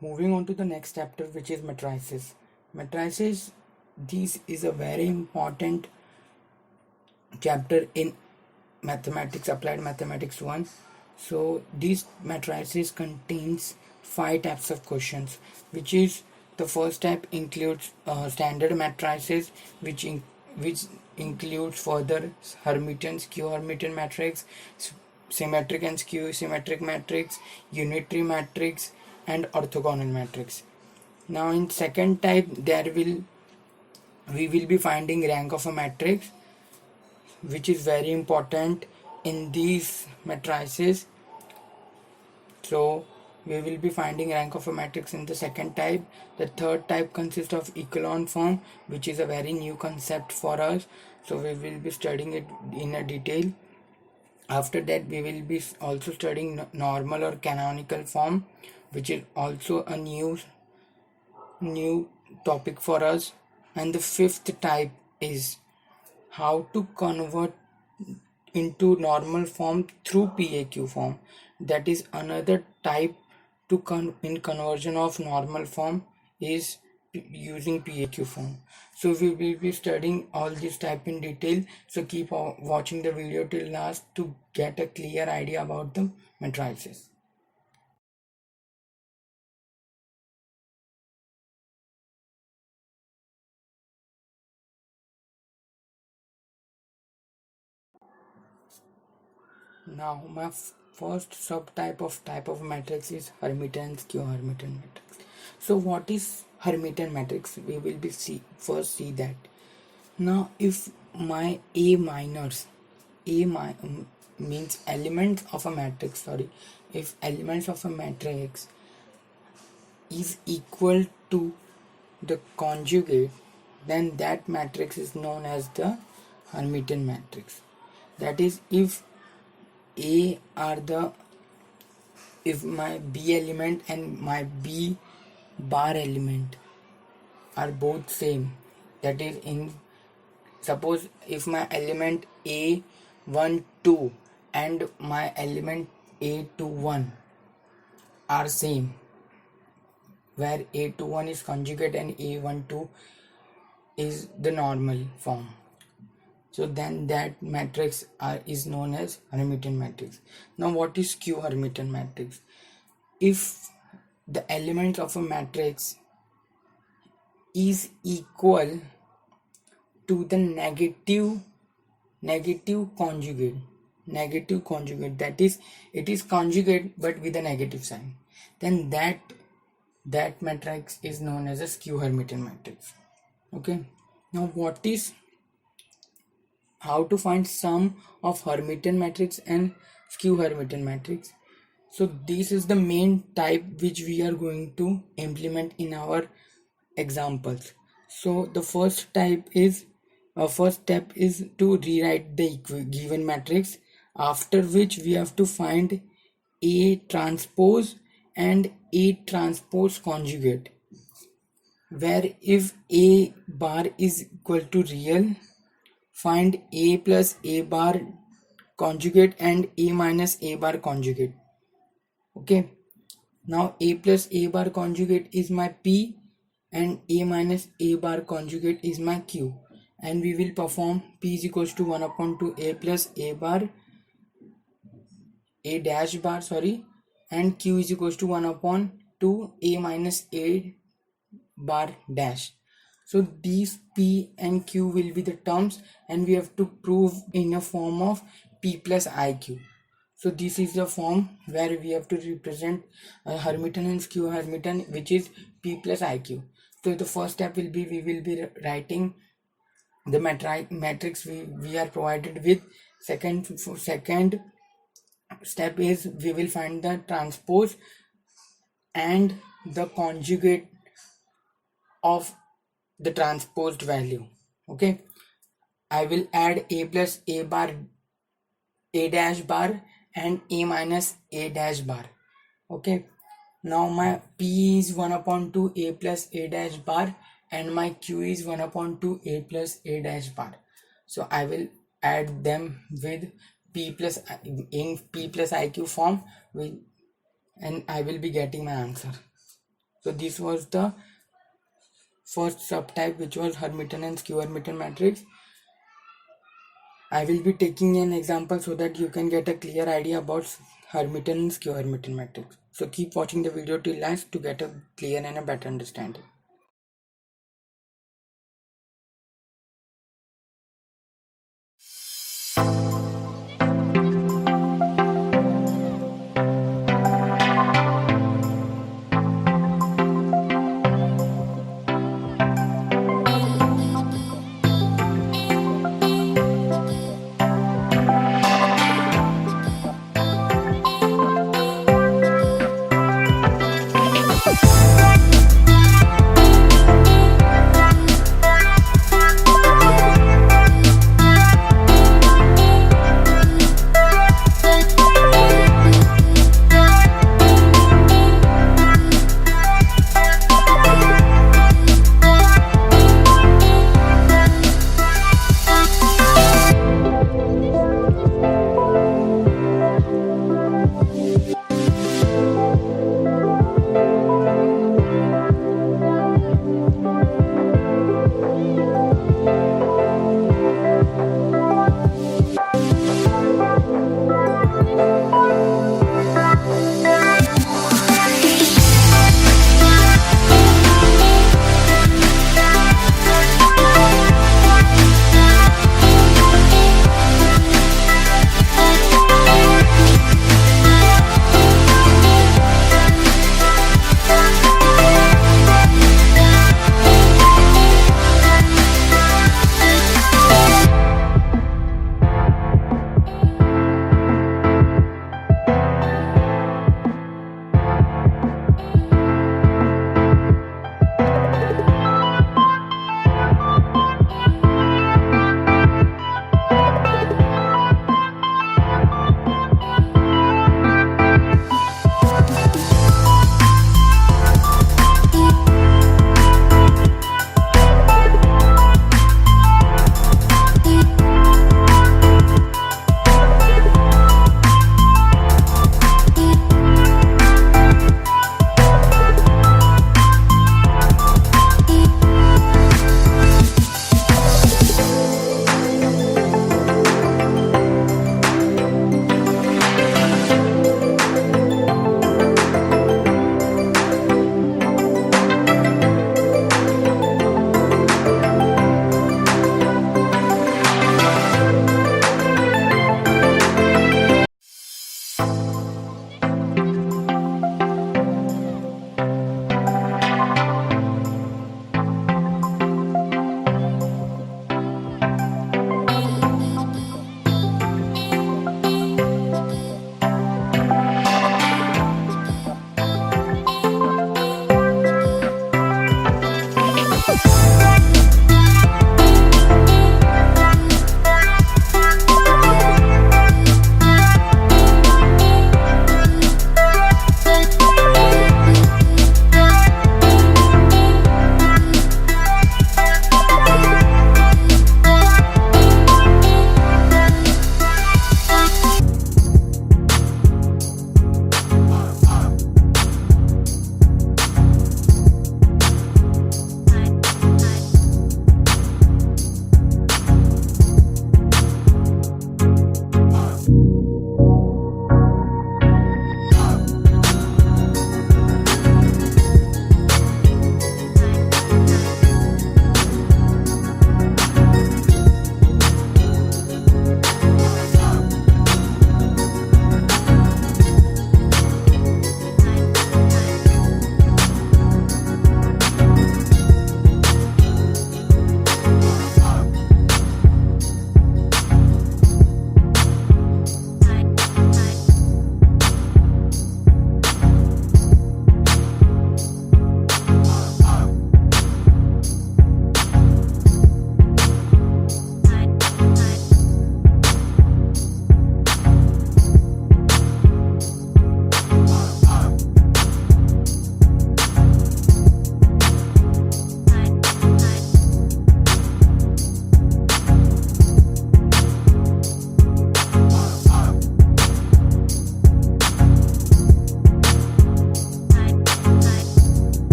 Moving on to the next chapter, which is matrices. Matrices, this is a very important chapter in mathematics, applied mathematics 1. So these matrices contains 5 types of questions, which is the first type includes standard matrices, which includes further Hermitian, skew Hermitian matrix, symmetric and skew symmetric matrix, unitary matrix, and orthogonal matrix. Now in second type, we will be finding rank of a matrix, which is very important in these matrices. So we will be finding rank of a matrix in the second type. The third type consists of echelon form, which is a very new concept for us, so we will be studying it in a detail. After that, we will be also studying normal or canonical form, which is also a new topic for us. And the fifth type is how to convert into normal form through PAQ form. That is another type to in conversion of normal form is using PAQ form. So we will be studying all these type in detail. So keep watching the video till last to get a clear idea about the matrices. Now my first type of matrix is Hermitian skew Hermitian matrix. So what is Hermitian matrix? We will be first see that. Now if my means elements of a matrix, if elements of a matrix is equal to the conjugate, then that matrix is known as the Hermitian matrix. That is, if my B element and my B bar element are both same, that is, suppose if my element A1 2 and my element A21 are same, where A21 is conjugate and A12 is the normal form, so then that matrix is known as Hermitian matrix. Now what is skew Hermitian matrix? If the elements of a matrix is equal to the negative conjugate, that is, it is conjugate but with a negative sign, then that matrix is known as a skew Hermitian matrix. Okay, now how to find sum of Hermitian matrix and skew Hermitian matrix? So this is the main type which we are going to implement in our examples. So the first step is to rewrite the given matrix, after which we have to find A transpose and A transpose conjugate, where if A bar is equal to real, find A plus A bar conjugate and A minus A bar conjugate. Okay, now A plus A bar conjugate is my P and A minus A bar conjugate is my Q, and we will perform P is equals to 1 upon 2 A plus A bar A dash bar and Q is equals to 1 upon 2 A minus A bar dash. So these P and Q will be the terms, and we have to prove in a form of P plus IQ. So this is the form where we have to represent Hermitian and skew Hermitian, which is P plus IQ. So the first step will be, we will be writing the matrix we are provided with. Second step is we will find the transpose and the conjugate of the transposed value. Okay, I will add A plus A bar A dash bar and A minus A dash bar. Okay, now my P is 1 upon 2 A plus A dash bar and my Q is 1 upon 2 A plus A dash bar. So I will add them with P plus IQ form and I will be getting my answer. So this was the first subtype, which was Hermitian and skew Hermitian matrix. I will be taking an example so that you can get a clear idea about Hermitian and skew Hermitian matrix. So keep watching the video till last to get a clear and a better understanding.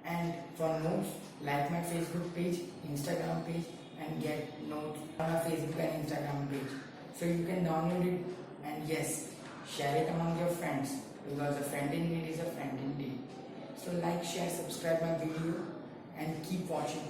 And for notes, like my Facebook page, Instagram page, and get notes on my Facebook and Instagram page. So you can download it and yes, share it among your friends because a friend in need is a friend indeed. So like, share, subscribe my video and keep watching.